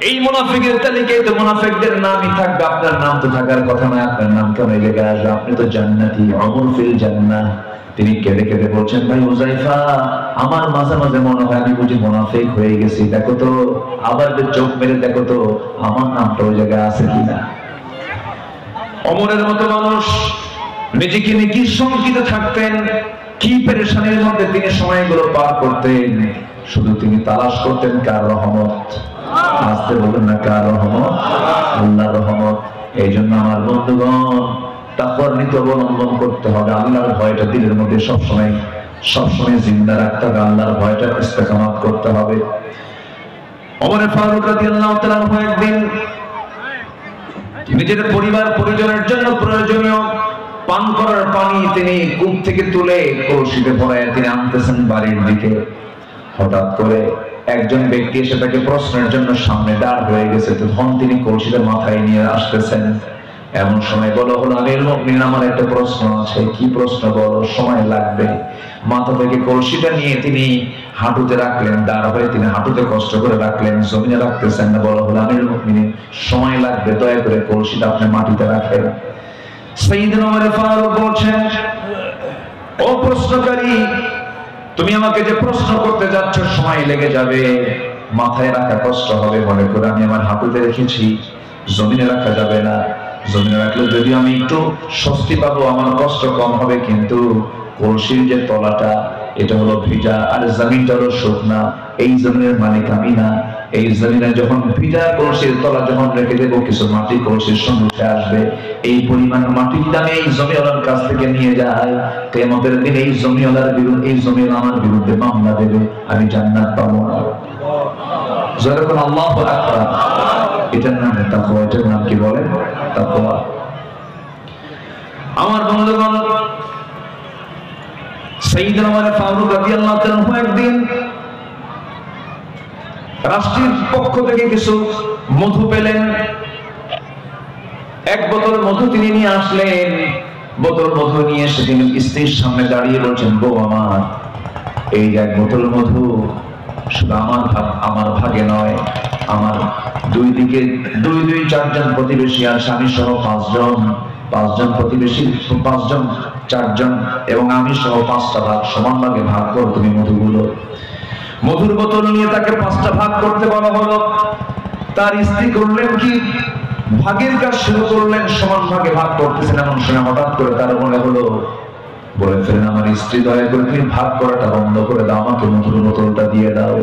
এই মুনাফিকের তালিকায় তো মুনাফিকদের নামই থাকবে, আপনার নাম তো থাকার কথা নয়। আপনার নাম কেন লেগে আসবে? আপনি তো জান্নাতি, উমর ফিল জান্নাহ। তিনি কেঁদে কেঁদে বলছেন, ভাই হুযায়ফা, আমার মাঝে মাঝে মনে হয় আমি বুঝি মুনাফিক হয়ে গেছি। দেখো তো, আবার চোখ মেরে দেখো তো আমার নামটা ওই জায়গায় আছে কিনা। ওমরের মতো মানুষ নিজেকে নিয়ে কি শঙ্কিত থাকতেন, কি পেরেশানির মধ্যে তিনি সময়গুলো পার করতেন। শুধু তিনি তালাশ করতেন কার রহমত। আসতে বলুন না, কার রহমত? আল্লাহর রহমত। এই জন্য আমার বন্ধুগণ, তাকওয়ার নীতি অবলম্বন করতে হবে। আল্লাহর ভয়টা দিলের মধ্যে সবসময় জিন্দা রাখতে হবে। আল্লাহর ভয়টা ইস্তেকামাত করতে হবে। ওমর ফারুক রাদিয়াল্লাহু তাআলা একদিন নিজের পরিবার পরিজনের জন্য প্রয়োজনীয় পান করার পানি তিনি কূপ থেকে তুলে কলসিতে ভরায় তিনি আনতেছেন বাড়ির দিকে। হঠাৎ করে একজন ব্যক্তি এসে তাকে প্রশ্নের জন্য সামনে দাঁড় হয়ে গেছে। তখন তিনি কলসিটা মাথায় নিয়ে আসতেছেন। এমন সময় বলো হলো, আমিরুল মুমিনিন, আমার একটা প্রশ্ন আছে। কি প্রশ্ন বলো? সময় লাগবে। মাথা থেকে কলসিটা নিয়ে তিনি হাঁটুতে রাখলেন, দাঁড় হয়ে তিনি হাঁটুতে কষ্ট করে রাখলেন, জমিনে রাখতেছেন না। বলো হলো, আমিরুল মুমিনিন, সময় লাগবে, দয়া করে কলসিটা আপনি মাটিতে রাখেন। সাইয়েদনা ওমর ফারুক বলছেন, ও প্রশ্নকারী, তুমি আমাকে যে প্রশ্ন করতে যাচ্ছ সময় লেগে যাবে, মাথায় রাখা কষ্ট হবে, মনে করে আমি আমার হাঁটুতে রেখেছি, জমিনে রাখা যাবে না। জমিনে রাখলে যদিও আমি একটু স্বস্তি পাবো, আমার কষ্ট কম হবে, কিন্তু কলসির যে তলাটা এটা হলো ভিজা আর জমিনটা হলো শুকনা। এই জমিনের মালিক আমি না। এই জমিনে যখন ভিজা কলসির তলা যখন রেখে দেবো, কিছু মাটি কলসির সঙ্গে উঠে আসবে। এই পরিমাণ মাটি যদি আমি এই জমিওয়ালার কাছ থেকে নিয়ে যাই, কিয়ামতের দিন এই জমিওয়ালার বিরুদ্ধে, এই জমিওয়ালা আমার বিরুদ্ধে মামলা দেবে, আমি জান্নাত পাবো না। যখন আল্লাহু আকবার, এটার নাম তাকওয়া। এটার নাম কি বলেন? তাকওয়া। আমার বন্ধুগণ, সাইয়েদনা ওমর ফারুক রাদিয়াল্লাহু তাআলা একদিন রাষ্ট্রের পক্ষ থেকে কিছু মধু পেলেন। এক বোতল মধু তিনি নিয়ে আসলেন। বোতল মধু নিয়ে এসে তিনি স্ত্রীর সামনে দাঁড়িয়ে বলছেন, বউ আমার, এই এক বোতল মধু শুধু আমার ভাগে নয়, আমার দুই চারজন প্রতিবেশী আর স্বামী সহ পাঁচজন প্রতিবেশী, পাঁচজন, চারজন এবং আমি সহ 5টা ভাগ, সমান ভাগে ভাগ করো তুমি মধুগুলো। মধুর বোতল নিয়ে তাকে 5টা ভাগ করতে বলা হলো। তার স্ত্রী করলেন কি, ভাগের কাজ শুরু করলেন, সমান ভাগে ভাগ করতেছেন। এমন সময় হঠাৎ করে তার মনে হলো, বলে ফেলেন, আমার স্ত্রী, দয়া করে তুমি ভাগ করাটা বন্ধ করে দাও, আমাকে মধুর বোতলটা দিয়ে দাও।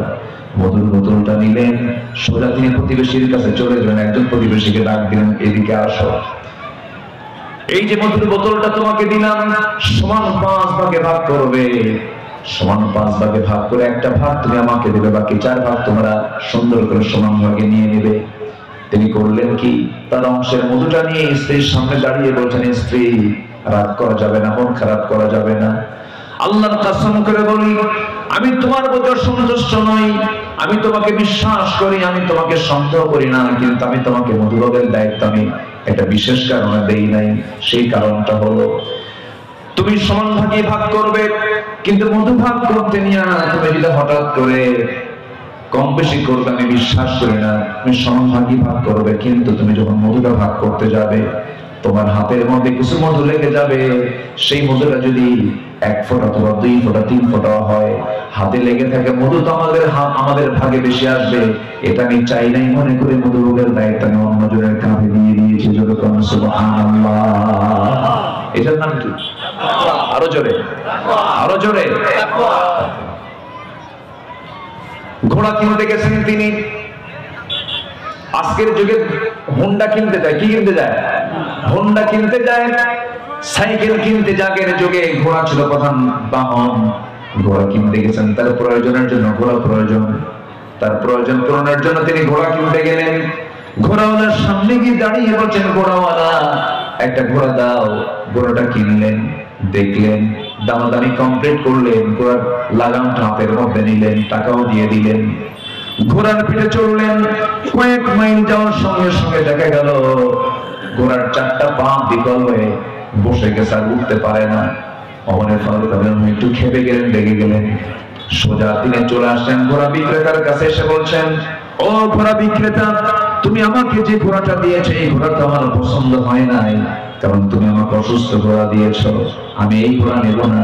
মধুর বোতলটা নিলেন, সোজা তিনি প্রতিবেশীর কাছে চলে গেলেন। একজন প্রতিবেশীকে ডাক দিলেন, এদিকে আসো, এই যে মধুর বোতলটা তোমাকে দিলাম, সমান 5 ভাগে ভাগ করবে। সমান 5 ভাগে ভাগ করে একটা ভাগ তুমি আমাকে দেবে, বাকি 4 ভাগ তোমরা সুন্দর করে সমান ভাগে নিয়ে নেবে। তিনি করলেন কি, তার অংশের মধুটা নিয়ে স্ত্রীর সামনে দাঁড়িয়ে বলছেন, স্ত্রী, রাগ করা যাবে না, মন খারাপ করা যাবে না। আল্লাহর কসম করে বলি, আমি তোমার প্রতি সন্তুষ্ট নই, আমি তোমাকে বিশ্বাস করি, আমি তোমাকে সন্দেহ করি না, কিন্তু আমি তোমাকে মধুভাগের দায়িত্ব আমি একটা বিশেষ কারণে দেই নাই। সেই কারণটা হলো, তুমি সমান ভাগে ভাগ করবে, কিন্তু মধু ভাগ করতে নিয়ে তুমি যদি হঠাৎ করে কম বেশি করবে, আমি বিশ্বাস করি না। তুমি সমান ভাগে ভাগ করবে, কিন্তু তুমি যখন মধুটা ভাগ করতে যাবে, তোমার হাতের মধ্যে কিছু মধু লেগে যাবে। সেই মধুটা যদি 1 ফোঁটা অথবা 2 ফোঁটা 3 ফোঁটা হয়, হাতে লেগে থাকে, মধু তো আমাদের ভাগে বেশি আসবে। এটা আমি চাই নাই মনে করে মধুভাগের দায়িত্ব আমি অন্যজনের কাঁধে দিয়ে দিয়েছি। যখন সুবহানাল্লাহ, এটার নাম কি? আরো জোরে, আরো জোরে। ঘোড়া কিনতে গেছেন তিনি। আজকের যুগে হোন্ডা কিনতে যায়, কি কিনতে যায়? হোন্ডা কিনতে যায়, সাইকেল কিনতে যায়। আগের যুগে ঘোড়া ছিল প্রধান বাহন। ঘোড়া কিনতে গেছেন, তার প্রয়োজনের জন্য ঘোড়া প্রয়োজন, তার প্রয়োজন পূরণের জন্য তিনি ঘোড়া কিনতে গেলেন। ঘোড়াওয়ালার সামনে গিয়ে দাঁড়িয়ে বলছেন, ঘোড়াওয়ালা, একটা ঘোড়া দাও। ঘোড়াটা কিনলেন, দেখলেন, দামাদামি কমপ্লিট করলেন, ঘোড়ার লাগামটা হাতের মধ্যে নিলেন, টাকাও দিয়ে দিলেন। ঘোড়ার পিঠে চড়লেন। কয়েক মাইল যাওয়ার সঙ্গে সঙ্গে দেখা গেল ঘোড়ার 4টা পা বিকল হয়ে বসে গেছে, আর উঠতে পারে না। ওমর ফারুক একটু খেপে গেলেন, রেগে গেলেন। সোজা তিনি চলে আসলেন ঘোড়া বিক্রেতার কাছে, এসে বলছেন, ও ও ঘোড়া বিক্রেতা, তুমি আমাকে যে ঘোড়াটা দিয়েছো এই ঘোড়াটা আমার পছন্দ হয় নাই, কারণ তুমি আমাকে অসুস্থ ঘোড়া দিয়েছো, আমি এই ঘোড়া নেব না।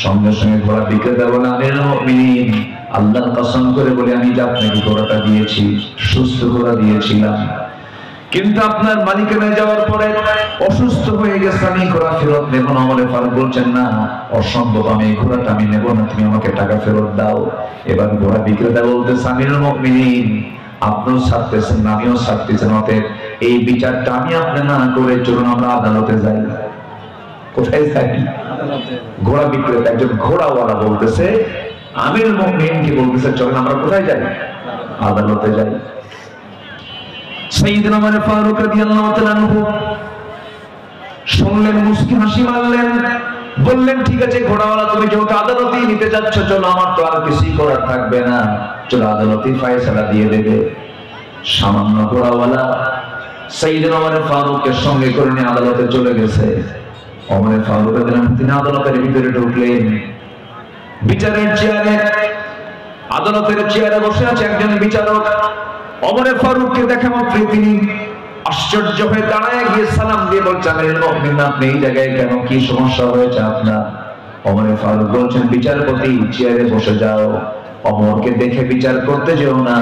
সঙ্গে সঙ্গে ঘোড়া বিক্রেতা বলে, আমিরুল মুমিনিন, আল্লাহর কসম করে বলে আমি যে আপনাকে ঘোড়াটা দিয়েছি সুস্থ ঘোড়া দিয়েছিলাম, কিন্তু আপনার মালিকানা যাওয়ার পরে অসুস্থ হয়ে গেছে, আমি ঘোড়া ফেরত নেব না। ওমর ফারুক বলছেন, না অসম্ভব, আমি এই ঘোড়াটা আমি নেব না, তুমি আমাকে টাকা ফেরত দাও। এবার ঘোড়া বিক্রেতা বলতেছে, আমিরুল মুমিনিন, আপনিও ছাড়তেছেন না আমিও ছাড়তেছেন, অতএব এই বিচারটা আমি আপনি না করে চলুন আমরা আদালতে যাই। কোথায় যাই? ঘোড়া বিক্রেতা একজন ঘোড়াওয়ালা বলতেছে আমিরুল মুমিনিনকে বলতেছে, চলুন আমরা কোথায় যাই? আদালতে যাই। সাইয়েদনা ওমর ফারুক রাদিয়াল্লাহু তাআলা আনহু শুনলেন, মুস্কি হাসি মারলেন, বললেন, ঠিক আছে ঘোড়াওয়ালা, তুমি যেহেতু আদালতেই নিতে যাচ্ছ, চলো, আমার তো আর কিছুই করার থাকবে না, চলো আদালতেই ফয়সালা দিয়ে দেবে। সামান্য ঘোড়াওয়ালা সাইয়েদনা ওমর ফারুককে সঙ্গে করে নিয়ে আদালতে চলে গেছে। ওমর ফারুক রাদিয়াল্লাহু আনহু তিনি আদালতের ভিতরে ঢুকলেন। বিচারের চেয়ারে, আদালতের চেয়ারে বসে আছে একজন বিচারক। ওমর ফারুককে দেখা মাত্রই তিনি আশ্চর্য হয়ে দাঁড়ায় গিয়ে সালাম দিয়ে বলছেন, আমিরুল মুমিনিন, আপনি এই জায়গায় কেন, কি সমস্যা হয়েছে আপনার? ওমর ফারুক বলছেন, বিচারপতি চেয়ারে বসে যাও, ওমরকে দেখে বিচার করতে যেও না,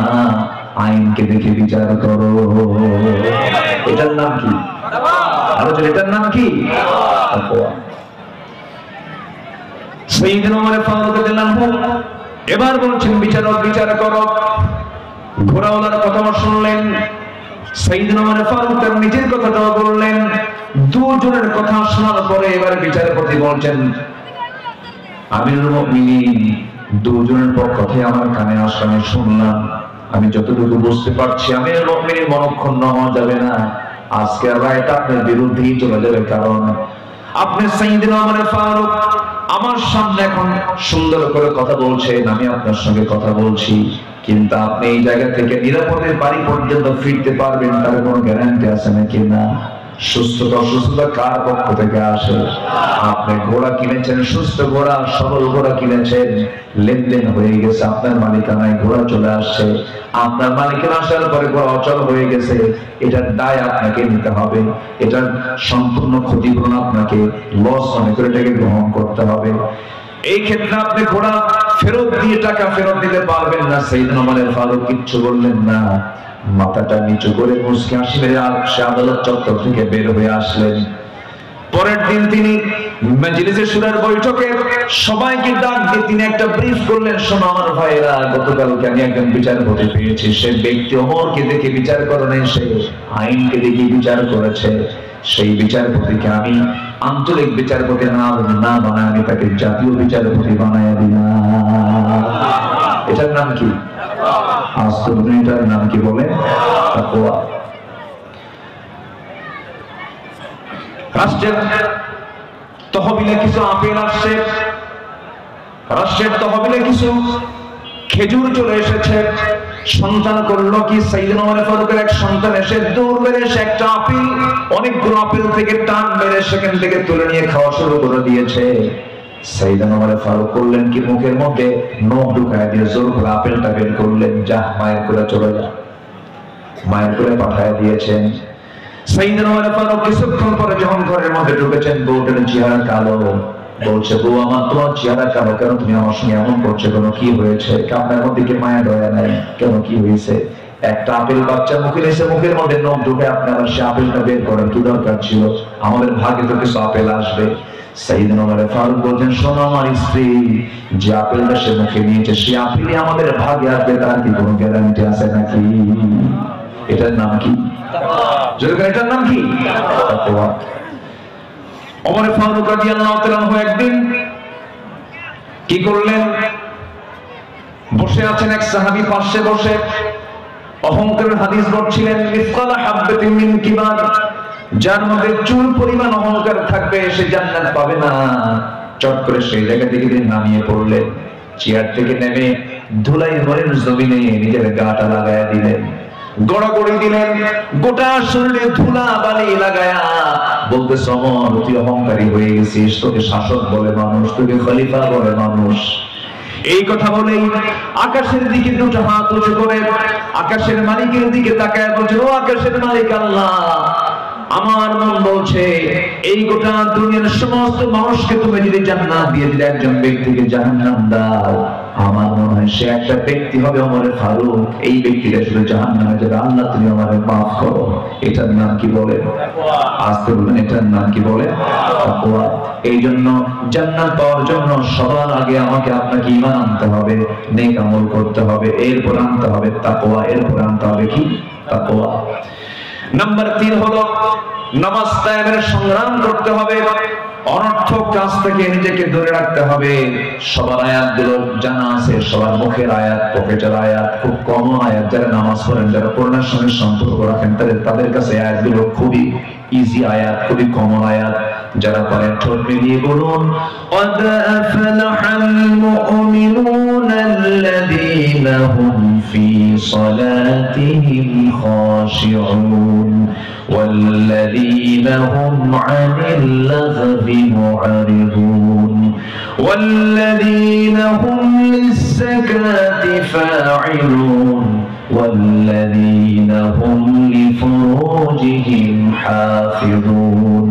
আইনকে দেখে বিচার করো। এটার নাম কি? এটার নাম কি? সাইয়েদনা ওমর ফারুক রাদিয়াল্লাহু আনহু এবার বলছেন, বিচারক বিচার করো। ঘোড়াওয়ালার কথা শুনলেন, সাইয়েদনা ওমর ফারুক তার নিজের কথাটাও বললেন। দুজনের কথা শোনার পরে এবার বিচারপতি বলছেন, আমিরুল মুমিনিন, দুজনের কথাই আমার কানে আসে, আমি শুনলাম, আমি যতটুকু বুঝতে পারছি আমিরুল মুমিনিন মনক্ষুণ্ণ হওয়া যাবে না, আজকের রায়টা আপনার বিরুদ্ধেই চলে যাবে, কারণ আপনি সাইয়েদনা ওমর ফারুক আমার সামনে এখন সুন্দর করে কথা বলছেন, আমি আপনার সঙ্গে কথা বলছি, কিন্তু আপনি এই জায়গা থেকে নিরাপদে বাড়ি পর্যন্ত ফিরতে পারবেন তার কোনো গ্যারান্টি আছে নাকি? না। সুস্থতা অসুস্থতা কার পক্ষ থেকে আসে? আপনি ঘোড়া কিনেছেন, সুস্থ ঘোড়া, সবল ঘোড়া কিনেছেন, লেনদেন হয়ে গেছে, আপনার মালিকানায় ঘোড়া চলে আসছে, আপনার মালিকানা আসার পরে ঘোড়া অচল হয়ে গেছে, এটার দায় আপনাকে নিতে হবে, এটার সম্পূর্ণ ক্ষতিপূরণ আপনাকে লস মনে করে এটাকে গ্রহণ করতে হবে। এই ক্ষেত্রে আপনি ঘোড়া ফেরত দিয়ে টাকা ফেরত দিতে পারবেন না। সাইয়েদনা ওমর ফারুক কিচ্ছু বললেন না, মাথাটা নিচু করে মুস্কি হাসি মেরে আদালত চত্বর থেকে বের হয়ে আসলেন। পরের দিন তিনি মজলিসে শুরার বৈঠকে সবাইকে ডাক দিয়ে তিনি একটা ব্রিফ করলেন, শোনো আমার ভাইরা, গতকালকে আমি একজন বিচারপতি পেয়েছি, সে ব্যক্তি ওমরকে দেখে বিচার করে নাই, সে আইনকে দেখে বিচার করেছে। সেই বিচারপতিকে আমি আঞ্চলিক বিচারপতি না বানায় আমি তাকে জাতীয় বিচারপতি বানায় দিলাম। এটার নাম কি? এটার নাম কি বলে? তাকওয়া। রাষ্ট্রের তহবিলে কিছু আপেল আসছে, রাষ্ট্রের তহবিলে কিছু খেজুর চলে এসেছে। সন্তান করলো কি, সাইয়েদনা ওমর ফারুকের এক সন্তান এসে দৌড় মেরে এসে একটা আপেল, অনেকগুলো আপেল থেকে টান মেরে সেখান থেকে তুলে নিয়ে খাওয়া শুরু করে দিয়েছে। সাইয়েদনা ওমর ফারুক করলেন কি, মুখের মধ্যে নখ ঢুকায় দিয়ে জোর করে আপেলটা বের করলেন, যা মায়ের কোলে চলে যা, মায়ের কোলে পাঠায় দিয়েছেন। সাইয়েদনা ওমর ফারুক কিছুক্ষণ পরে যখন ঘরের মধ্যে ঢুকেছেন, বউটার চেহারা কালো। বলছে, বউ আমার, তোমার চেহারা কালো কেন, তুমি আমার সঙ্গে এমন করছো কেন, কি হয়েছে? আপনার মধ্যে কি মায়া দয়া নাই কেন, কি হয়েছে? একটা আপেল বাচ্চা মুখে এসে মুখের মধ্যে নখ ঢুকে আপনি আবার সে আপেলটা বের করেন, কি দরকার ছিল? আমাদের ভাগে তো কিছু আপেল আসবে। সাইয়েদনা ওমর ফারুক বলছেন, শোনো আমার স্ত্রী, যে আপেলটা সে মুখে নিয়েছে সে আপেলই আমাদের ভাগে আসবে, তার কি কোনো গ্যারান্টি আছে নাকি? এটার নাম কি? এটার নাম কি? তাকওয়া। ওমর ফারুক রাদিয়াল্লাহু তাআলা আনহু একদিন কি করলেন, বসে আছেন এক সাহাবী পাশে বসে অহংকারের হাদিস বলছিলেন, মিসকালা হাববাতিন মিন কিবার, যার মধ্যে চুল পরিমাণ অহংকার থাকবে সে জান্নাত পাবে না। চট করে সেই জায়গা থেকে তিনি নামিয়ে পড়লেন, চেয়ার থেকে নেমে ধুলাই মরেন জমিনে নিজের গাটা লাগায়া দিলেন, গড়াগড়ি দিলেন, গোটা শরীরে ধুলা বালি লাগায়া বলতেছে, ওমর তুই অহংকারী হয়ে গেছিস, তোকে শাসক বলে মানুষ, তোকে খলিফা বলে মানুষ, এই কথা বলেই আকাশের দিকে দুটো হাত উঁচু করে আকাশের মালিকের দিকে তাকায় বলছে, ও আকাশের মালিক আল্লাহ, আমার মন বলছে এই গোটা দুনিয়ার সমস্ত মানুষকে তুমি যদি জান্নাত দিয়ে দিলে একজন ব্যক্তিকে জাহান্নাম দাও, আমার মনে হয় সে একটা ব্যক্তি হবে ওমরে ফারুক। এই ব্যক্তিটা শুধু জাহান্নামে যাবে, আল্লাহ তুমি আমারে মাফ করো। এটার নাম কি বলে? আস্তে বলবেন, এটার নাম কি বলে? তাকওয়া। এই জন্য জান্নাত পাওয়ার জন্য সবার আগে আমাকে আপনাকে ঈমান আনতে হবে, নেক আমল করতে হবে, এরপর আনতে হবে তাকওয়া, এরপর আনতে হবে কি? তাকওয়া। নাম্বার 3 হলো নামাজ কায়েমের সংগ্রাম করতে হবে, অনর্থক কাজ থেকে নিজেকে দূরে রাখতে হবে। সবার আয়াতগুলো জানা আছে, সবার মুখের আয়াত, পকেটের আয়াত, খুব কম আয়াত। যারা নামাজ পড়েন, যারা কোরআনের সঙ্গে সম্পর্ক রাখেন, তাদের কাছে আয়াতগুলো খুবই ইজি আয়াত, খুবই কমন আয়াত। যারা পারেন ঠোঁট মিলিয়ে বলুন, قد أفلح المؤمنون الذين هم في صلاتهم خاشعون والذين هم عن اللغو معرضون والذين هم للزكاة فاعلون والذين هم لفروجهم حافظون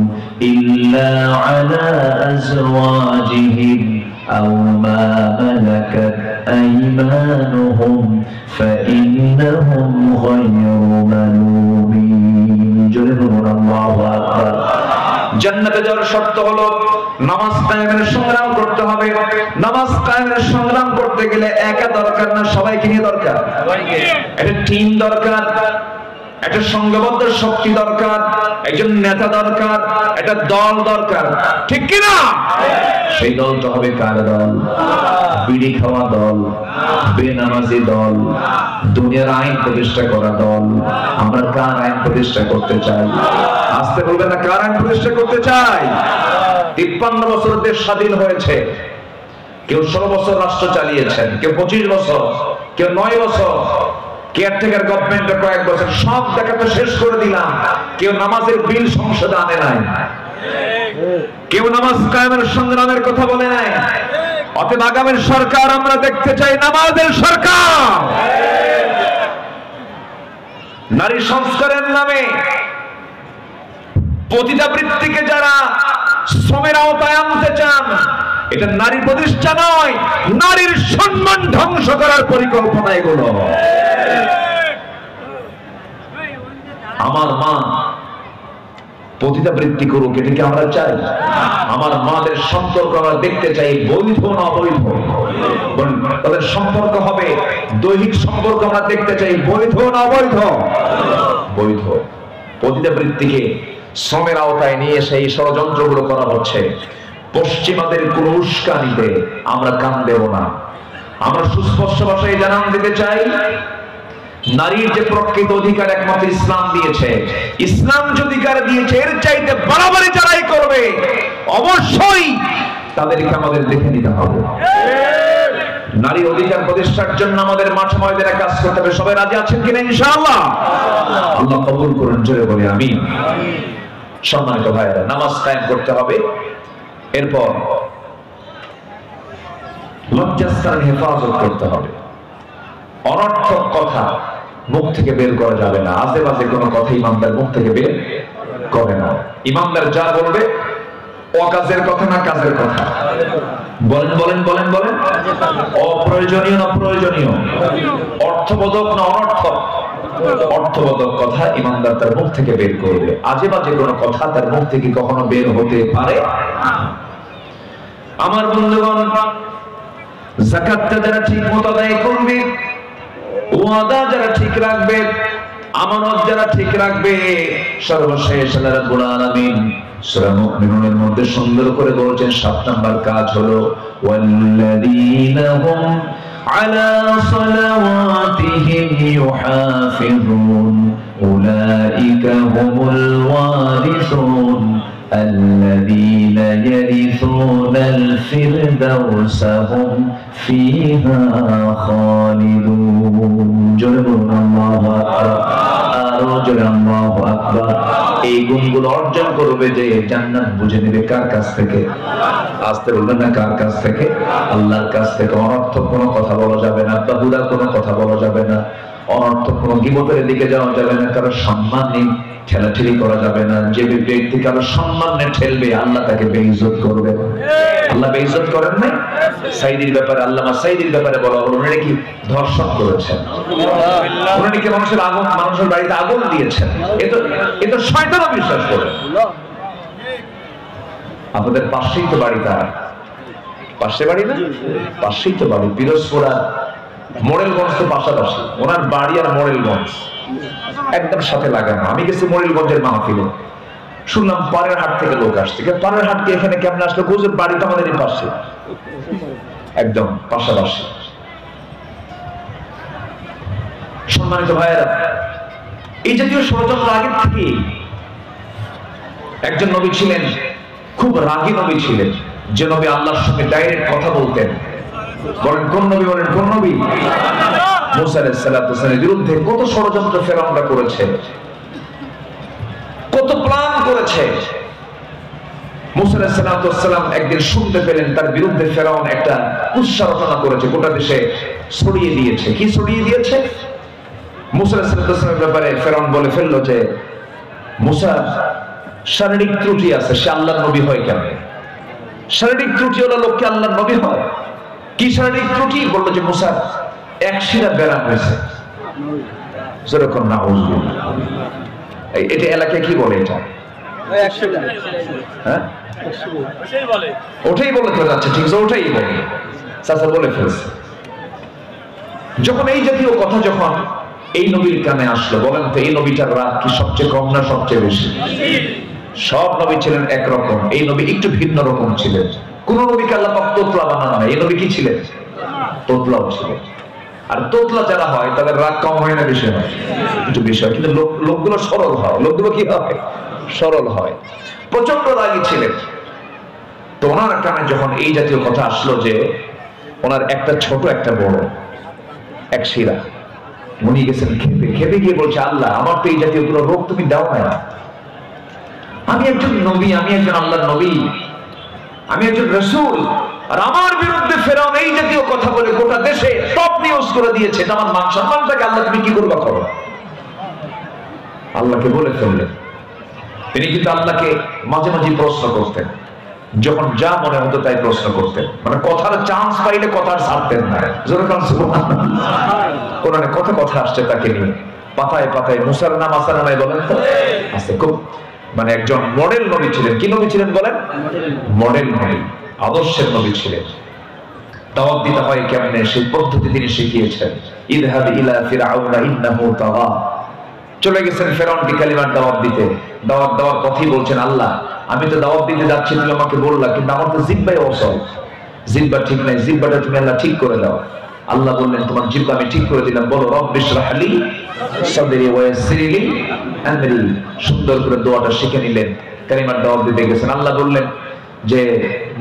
إلا على أزواجهم أو ما ملكت أيمانهم فإنهم غير ملومين جل الله أكبر জান্নাতে যাওয়ার শর্ত হলো নামাজ কায়েমের সংগ্রাম করতে হবে। নামাজ কায়েমের সংগ্রাম করতে গেলে একা দরকার না, সবাইকে নিয়ে দরকার। একটা টিম দরকার, একটা সংঘবদ্ধ শক্তি দরকার, একজন নেতা দরকার, একটা দল দরকার, ঠিক কি না? সেই দলটা হবে কার দল? বিড়ি খাওয়া দল, বেনামাজি দল, দুনিয়ার আইন প্রতিষ্ঠা করা দল। আমরা কার আইন প্রতিষ্ঠা করতে চাই? আসতে বলবেন না, কার আইন প্রতিষ্ঠা করতে চাই? 53 বছর দেশ স্বাধীন হয়েছে, কেউ 16 বছর রাষ্ট্র চালিয়েছেন, কেউ 25 বছর, কেউ 9 বছর, কেয়ারটেকার গভর্নমেন্টের কয়েক বছর। সব দেখা তো শেষ করে দিলাম, কেউ নামাজের বিল সংসদে আনে নাই, কেউ নামাজ কায়েমের সংগ্রামের কথা বলে নাই। অতএব আগামীর সরকার আমরা দেখতে চাই নামাজের সরকার। নারী সংস্কারের নামে পতিতাবৃত্তিকে যারা শ্রমের আওতায় আনতে চান, এটা নারী প্রতিষ্ঠা নয়, নারীর সম্মান ধ্বংস করার পরিকল্পনা এগুলো। আমার মা পতিতাবৃত্তি করুক, এটা কি আমরা চাই? আমার মাদের সম্পর্ক আমরা দেখতে চাই, বৈধ না অবৈধ। তাদের সম্পর্ক হবে দৈহিক সম্পর্ক, আমরা দেখতে চাই বৈধ না অবৈধ? বৈধ। পতিতাবৃত্তিকে শ্রমের আওতায় নিয়ে সেই ষড়যন্ত্রগুলো করা হচ্ছে। পশ্চিমাদের কোন উস্কানিতে আমরা কান দেব না। আমরা সুস্পষ্ট ভাষায় জানান দিতে চাই, নারীর যে প্রকৃত অধিকার একমাত্র ইসলাম দিয়েছে। ইসলাম যে অধিকার দিয়েছে, এর চাইতে বাড়াবাড়ি যারাই করবে অবশ্যই তাদেরকে আমাদের দেখে নিতে হবে। নারী অধিকার প্রতিষ্ঠার জন্য আমাদের মাঠে ময়দানে কাজ করতে হবে। সবাই রাজি আছেন কিনা ইনশাআল্লাহ? আল্লাহ কবুল করুন, জোরে বলি আমিন। সম্মানিত ভাইরা, নামাজ কায়েম করতে হবে। এরপর লজ্জাস্থানের হেফাজত করতে হবে। অনর্থক কথা মুখ থেকে বের করা যাবে না। আজে বাজে কোনো কথা ইমানদার মুখ থেকে বের করে না। ইমানদার যা বলবে অকাজের কথা না কাজের কথা? বলেন বলেন বলেন বলেন। অপ্রয়োজনীয় না প্রয়োজনীয়? অর্থবোধক না অনর্থক? অর্থবোধক কথা ইমানদার তার মুখ থেকে বের করবে। আজে বাজে কোনো কথা তার মুখ থেকে কখনো বের হতে পারে। আমার বন্ধুগণ, যাকাতটা যারা ঠিক মতো আদায় করবে, ওয়াদা যারা ঠিক রাখবে, আমানত যারা ঠিক রাখবে, সর্বশেষ আল্লাহ রাব্বুল আলামিন সূরা মুমিনুনের মধ্যে সুন্দর করে বলেছেন 7 নাম্বার কাজ হলো ওয়াল্লাযীনা হুম আলা সালাওয়াতিহিম ইউহাফিজুন উলাইকা হুমুল ওয়ারিসুন الذين يرثون الفردوس هم فيها خالدون جل الله أكبر জন্য আল্লাহু আকবার। এই গুণগুলো অর্জন করবে যে জান্নাত বুঝে নেবে কার কাছ থেকে? আসতে বলবেন না, কার কাছ থেকে? আল্লাহর কাছ থেকে। অনর্থক কোনো কথা বলা যাবে না, বাহুদা কোনো কথা বলা যাবে না, অনর্থক কোনো গীবতের দিকে যাওয়া যাবে না, কারো সম্মান নেই ঠেলাঠেলি করা যাবে না। যে ব্যক্তি কারো সম্মান নিয়ে ঠেলবে আল্লাহ তাকে বেইজ্জত করবে। আল্লাহ বেইজ্জত করেন না? সাইদির ব্যাপারে, আল্লামা সাইদির ব্যাপারে বলা হলো উনি নাকি ধর্ষণ করেছেন, উনি নাকি মানুষের বাড়িতে আগুন দিয়েছেন। এ তো শয়তানও বিশ্বাস করে। আপনাদের পাশেই তো বাড়ি, তার পাশে বাড়ি না? পাশেই তো বাড়ি, পিরোজপুরা মোড়েলগঞ্জ তো পাশাপাশি। ওনার বাড়ি আর মোড়েলগঞ্জ একদম সাথে লাগানো। আমি গেছি মোড়েলগঞ্জের মাহফিলে, শুনলাম পাড়ের হাট থেকে লোক আসছে। পাড়ের হাট কে এখানে কেমন আসলো? বুঝলেন বাড়িটা আমাদের পাশে, একদম পাশাপাশি। সম্মানিত ভাইয়েরা, এই জাতীয় ষড়যন্ত্র আগের থেকে। একজন নবী ছিলেন, খুব রাগী নবী ছিলেন, যে নবী আল্লাহর সঙ্গে ডাইরেক্ট কথা বলতেন। বলেন কোন নবী? বলেন কোন নবী? মুসা আলাইহিস সালামের বিরুদ্ধে কত ষড়যন্ত্র ফেরাউনরা করেছে, কত প্ল্যান করেছে। মুসা আলাইহিস সালাম একদিন শুনতে পেলেন তার বিরুদ্ধে ফেরাউন একটা কুৎসা রচনা করেছে, গোটা দেশে ছড়িয়ে দিয়েছে। কি ছড়িয়ে দিয়েছে? মুসা আলাইহিস সালামের ব্যাপারে ফেরাউন বলে ফেললো যে মুসা শারীরিক ত্রুটি আছে, সে আল্লাহর নবী হয় কেন? শারীরিক ত্রুটি হলো লোককে আল্লাহর নবী হয়? কি শারীরিক ত্রুটি? বললো যে মুসা এক শিরা ব্যারাম হয়েছে। যেরকম না এটা এলাকায় কি বলে? এটা হ্যাঁ ওটাই বলে তো যাচ্ছে, ঠিক আছে ওটাই বলে, চাচা বলে ফেলছে। যখন এই জাতীয় কথা যখন এই নবীর কানে আসলো, বলেন তো এই নবীটার রাগ কি সবচেয়ে কম না সবচেয়ে বেশি? সব নবী ছিলেন একরকম, এই নবী একটু ভিন্ন রকম ছিলেন। কোন নবীকে আল্লাহ পাক তোতলা বানান না, এই নবী কি ছিলেন? তোতলাও ছিলেন। আর তোতলা যারা হয় তাদের রাগ কম হয় না বেশি হয়? একটু বেশি হয়। কিন্তু লোকগুলো সরল হয়। লোকগুলো কি হয়? সরল হয়। প্রচন্ড রাগী ছিলেন। তো ওনার কানে যখন এই জাতীয় কথা আসলো যে ওনার একটা ছোট একটা বড় এক শিরা, উনি গেছেন খেপে। খেপে গিয়ে বলছে আল্লাহ আমার তো এই জাতীয় কোনো রোগ তুমি দাও না, আমি একজন নবী, আমি একজন আল্লাহর নবী, আমি একজন রাসূল, আর আমার বিরুদ্ধে ফেরাউন এই জাতীয় কথা বলে গোটা দেশে টপ নিউজ করে দিয়েছে। এটা আমার মান সম্মানটাকে আল্লাহ তুমি কি করবা করো? আল্লাহকে বলে ফেললেন। তিনি কিন্তু আল্লাহকে মাঝে মাঝে প্রশ্ন করতেন, যখন যা মনে হতো তাই প্রশ্ন করতেন। মানে কথার চান্স পাইলে কথার ছাড়তেন না। যেরকম কোরআনে কত কথা আসছে তাকে নিয়ে, পাতায় পাতায়। মুসার নাম আসা নামায় বলেন তো আছে। খুব মানে একজন মডেল নবী ছিলেন। কি নবী ছিলেন বলেন? মডেল নবী, আদর্শের নবী ছিলেন। দাওয়াত দিতে হয় কেমনে সেই পদ্ধতি তিনি শিখিয়েছেন। ইযহাব ইলা ফিরআউনা ইন্নাহু তাগা। চলে গেছেন ফেরাউনকে কালিমার দাওয়াত দিতে। দাওয়াত দেওয়ার কথাই বলছেন আল্লাহ আমি তো দাওয়াত দিতে যাচ্ছি, তুমি আমাকে বললা, কিন্তু আমার তো জিহ্বায় অসল, জিহ্বা ঠিক নাই, জিহ্বাটা তুমি আল্লাহ ঠিক করে দাও। আল্লাহ বললেন তোমার জিহ্বা আমি ঠিক করে দিলাম, বলো রব্বি ইশরাহ লি সাদরি ওয়া ইয়াসসির লি আমরি। সুন্দর করে দোয়াটা শিখে নিলেন, কালিমার দাওয়াত দিতে গেছেন। আল্লাহ বললেন যে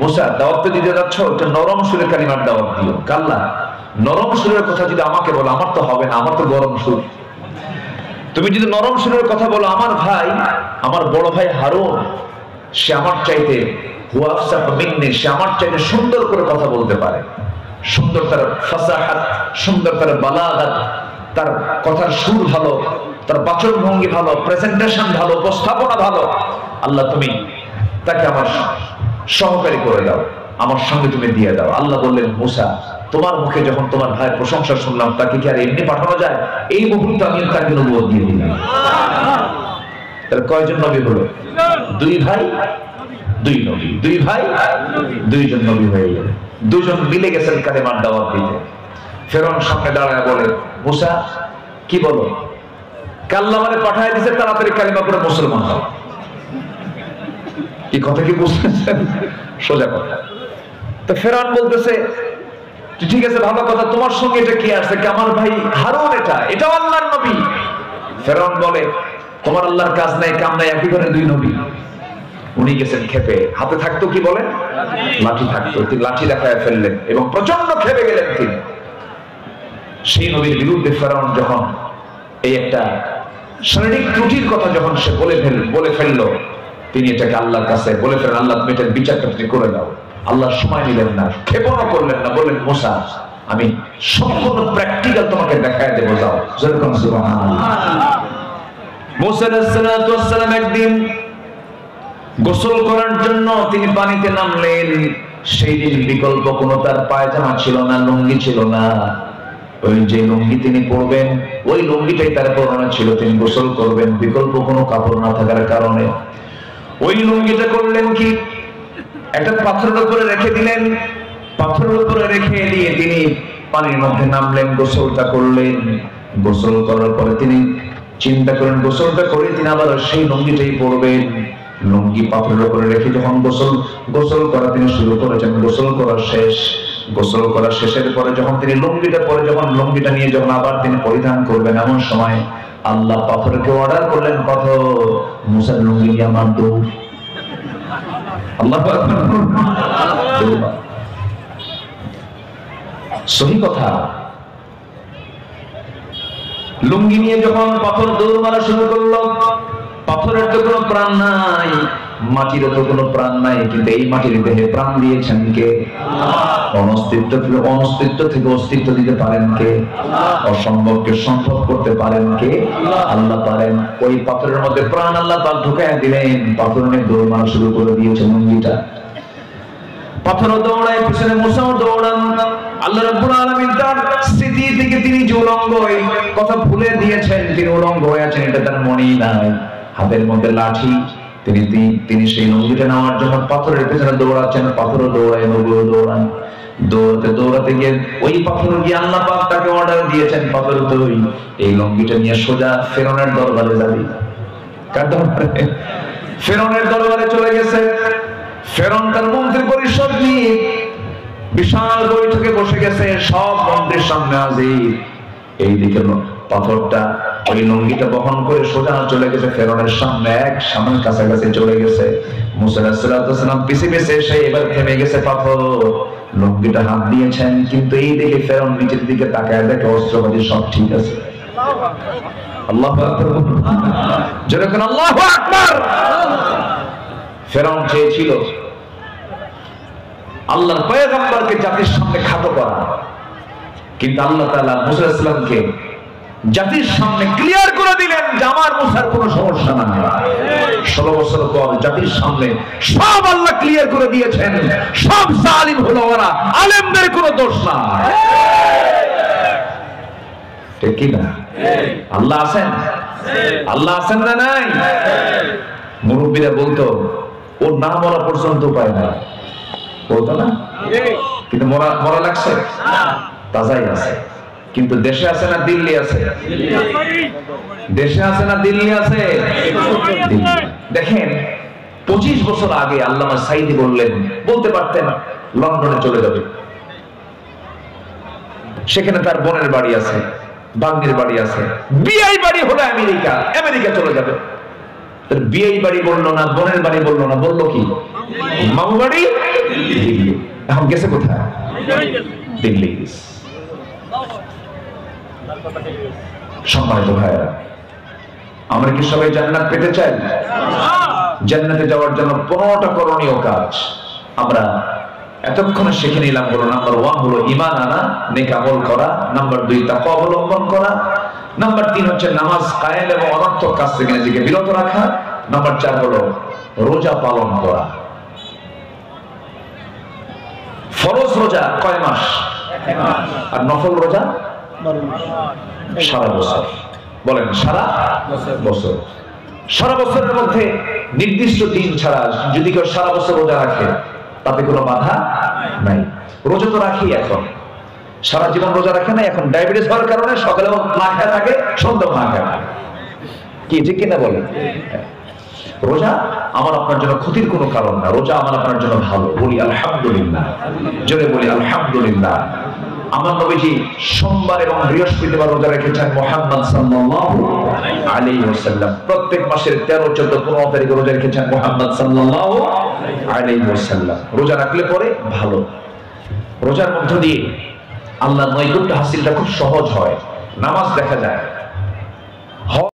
মুসা দাওয়াত দিতে যাচ্ছ, এটা নরম সুরে কালিমার দাওয়াত দিও। আল্লাহ নরম সুরের কথা যদি আমাকে বলো, আমার তো হবে না, আমার তো গরম সুর। তুমি যদি নরম সুরের কথা বলো, আমার ভাই, আমার বড় ভাই হারুন, সে আমার চাইতে হুয়া আফসাহু মিন্নি, সে আমার চাইতে সুন্দর করে কথা বলতে পারে। সুন্দর তার ফাসাহাত, সুন্দর তার বালাগাত, তার কথার সুর ভালো, তার বাচন ভঙ্গি ভালো, প্রেজেন্টেশন ভালো, উপস্থাপনা ভালো। আল্লাহ তুমি তাকে আমার সহকারী করে দাও, আমার সঙ্গে তুমি দিয়ে দাও। আল্লাহ বললেন মুসা তোমার মুখে যখন তোমার ভাইয়ের প্রশংসা শুনলাম, তাকে কি আর এমনি পাঠানো যায়? এই মুহূর্তে আমি তাকে নবুয়ত দিয়ে দিলাম। তাহলে কয়জন নবী হলো? দুই ভাই দুই নবী, দুই ভাই দুইজন নবী হয়ে গেল। দুজন মিলে গেছেন কালিমার দাওয়াত দিতে। ফেরাউন সামনে দাঁড়ায় বলে মুসা কি বলো? আল্লাহ আমারে পাঠায় দিয়েছে তাড়াতাড়ি কালিমা পড়ে মুসলমান হও। এই কথা কি বুঝতেছেন? সোজা কথা। তো ফেরাউন বলতেছে ঠিক আছে ভালো কথা, তোমার সঙ্গে এটা কি আসছে? আমার ভাই হারুন এটাও আল্লাহর নবী। ফেরাউন বলে তোমার আল্লাহর কাজ নাই কাম নাই, একই ঘরে দুই নবী। উনি গেছেন খেপে, হাতে থাকতো কি বলেন? লাঠি থাকতো। তিনি লাঠি দেখায় ফেললেন এবং প্রচন্ড খেপে গেলেন তিনি। সেই নবীর বিরুদ্ধে ফেরাউন যখন এই একটা শারীরিক ত্রুটির কথা যখন সে বলে ফেললো, তিনি এটাকে আল্লাহর কাছে বলে ফেলেন, আল্লাহ তুমি এটার বিচারটা তুমি করে দাও। আল্লাহ সময় নিলেন না, ক্ষেপণও করলেন না, বললেন মুসা আমি সম্পূর্ণ প্র্যাকটিক্যাল তোমাকে দেখায় দেবো, যাও। যেরকম সুবহানাল্লাহ। মুসা আলাইহিস সালাতু ওয়াস সালাম একদিন গোসল করার জন্য তিনি পানিতে নামলেন। সেই দিন বিকল্প কোনো তার পায়জামা ছিল না, লুঙ্গি ছিল না। ওই যে লুঙ্গি তিনি পরবেন, ওই লুঙ্গিটাই তার পরনে ছিল। তিনি গোসল করবেন, বিকল্প কোনো কাপড় না থাকার কারণে ওই লুঙ্গিটা করলেন কি, একটা পাথরের উপরে রেখে দিলেন। পাথরের উপরে রেখে দিয়ে তিনি পানির মধ্যে নামলেন, গোসলটা করলেন। গোসল করার পরে তিনি চিন্তা করেন, গোসলটা করে তিনি আবার সেই লুঙ্গিটাই পরবেন। লুঙ্গি পাথরের উপরে রেখে যখন গোসল করা তিনি শুরু করেছেন, গোসল করা শেষ। গোসল করা শেষের পরে যখন তিনি লুঙ্গিটা পরে, যখন লুঙ্গিটা নিয়ে যখন আবার তিনি পরিধান করবেন, এমন সময় আল্লাহ পাথরকে অর্ডার করলেন, পাথর মুসার লুঙ্গি নিয়ে আমার দৌড়। আল্লাহ সহি কথা। লুঙ্গি নিয়ে যখন পাথর দৌড় মারা শুরু করলো, পাথরের তো কোনো প্রাণ নাই, মাটির তো কোনো প্রাণ নাই, কিন্তু এই মাটির দেহে প্রাণ দিয়েছেন কে? অনস্তিত্ব থেকে অস্তিত্ব দিতে পারেন কে? অসম্ভবকে সম্ভব করতে পারেন কে? আল্লাহ পারেন। ওই পাথরের মধ্যে প্রাণ আল্লাহ পাক ঢুকায় দিলেন, পাথর অনেক দৌড় মারা শুরু করে দিয়েছে লুঙ্গিটা। পাথরও দৌড়ায়, পিছনে মুসাও দৌড়ান। আল্লাহ রাব্বুল আলামিন তার স্মৃতি থেকে তিনি যে উলঙ্গ, এই কথা ভুলে দিয়েছেন, তিনি উলঙ্গ হয়ে আছেন, এটা তার মনেই নাই। হাতের মধ্যে লাঠি, তিনি সেই লুঙ্গিটা নেওয়ার জন্য পাথরের পেছনে দৌড়াচ্ছেন। পাথরও দৌড়ায়, নবীও দৌড়ান। দৌড়াতে গিয়ে ওই পাথর গিয়ে আল্লাহ পাক তাকে অর্ডার দিয়েছেন, পাথর তুই এই লুঙ্গিটা নিয়ে সোজা ফেরাউনের দরবারে যাবি। কার দরবারে? ফেরাউনের দরবারে চলে গেছে। ফেরাউন তার মন্ত্রী পরিষদ নিয়ে বিশাল বৈঠকে বসে গেছে, সব মন্ত্রীর সামনে হাজির। এইদিকে পাথরটা ওই লুঙ্গিটা বহন করে সোজা চলে গেছে ফেরাউনের সামনে, এক সামনের কাছাকাছি চলে গেছে। মুসা আলাইহিস সালাম পিছে পিছে এসে এবার থেমে গেছে পাথর। লুঙ্গিটা হাত দিয়েছেন, কিন্তু এই দিকে ফেরাউন নিচের দিকে তাকায় দেখে অস্ত্রপাতি সব ঠিক আছে। আল্লাহু আকবার, যেরকম আল্লাহু আকবার। ফেরাউন চেয়েছিল আল্লাহর পয়গম্বরকে জাতির সামনে খাটো করা, কিন্তু আল্লাহ তাআলা মুসা আলাইহিস সালামকে জাতির সামনে ক্লিয়ার করে দিলেন যে আমার মুসার কোনো সমস্যা নাই। 16 বছর পর জাতির সামনে সব আল্লাহ ক্লিয়ার করে দিয়েছেন, সব জালিম হলো ওরা, আলেমদের কোনো দোষ নাই। ঠিক কি না? আল্লাহ আছেন, আল্লাহ আছেন না নাই? মুরব্বীরা বলতো ও না মরা পর্যন্ত উপায় নাই, বলতো না? কিন্তু মরা লাগছে, তাজাই আছে। কিন্তু দেশে আছে না দিল্লি আছে? দেশে আছে না দিল্লি আছে? দেখেন 25 বছর আগে আল্লামা সাঈদী বলতে পারতেন লন্ডনে চলে যাবে, সেখানে তার বোনের বাড়ি আছে, বাগনির বাড়ি আছে, বিআই বাড়ি হলো আমেরিকা চলে যাবে। তার বিআই বাড়ি বললো না, বোনের বাড়ি বললো না, বললো কি মামু বাড়ি দিল্লি। এখন গেছে কোথায়? দিল্লি। সম্মানিত ভাইরা, আমরা কি সবাই জান্নাত পেতে চাই? জান্নাতে যাওয়ার জন্য 15টা করণীয় কাজ আমরা এতক্ষণে শিখে নিলাম। হলো নাম্বার 1 হলো ঈমান আনা, নেক আমল করা। নাম্বার 2 তাকওয়া অবলম্বন করা। নাম্বার 3 হচ্ছে নামাজ কায়েম এবং অনর্থক কাজ থেকে নিজেকে বিরত রাখা। নাম্বার 4 হলো রোজা পালন করা। ফরজ রোজা কয় মাস? আর নফল রোজা সারা বছর। বলেন সারা বছর। সারা বছরের মধ্যে নির্দিষ্ট দিন ছাড়া যদি কেউ সারা বছর রোজা রাখে তাতে কোনো বাধা নাই। রোজা তো রাখি, এখন সারা জীবন রোজা রাখে না, এখন ডায়াবেটিস হওয়ার কারণে সকালে না খায় থাকে, সন্ধ্যা না খায়। কি ঠিক কিনা বলেন? রোজা আমার আপনার জন্য ক্ষতির কোনো কারণ না, রোজা আমার আপনার জন্য ভালো। বলি আলহামদুলিল্লাহ, জোরে বলি আলহামদুলিল্লাহ। আমার নবীজি সোমবার এবং বৃহস্পতিবার রোজা রেখেছেন মুহাম্মদ সাল্লাল্লাহু আলাইহি ওয়াসাল্লাম। প্রত্যেক মাসের 13, 14, 15 তারিখে রোজা রেখেছেন মুহাম্মদ সাল্লাল্লাহু আলাইহি ওয়াসাল্লাম। রোজা রাখলে পরে ভালো। রোজার মধ্য দিয়ে আল্লাহর নৈকট্য হাসিলটা খুব সহজ হয়। নামাজ দেখা যায়।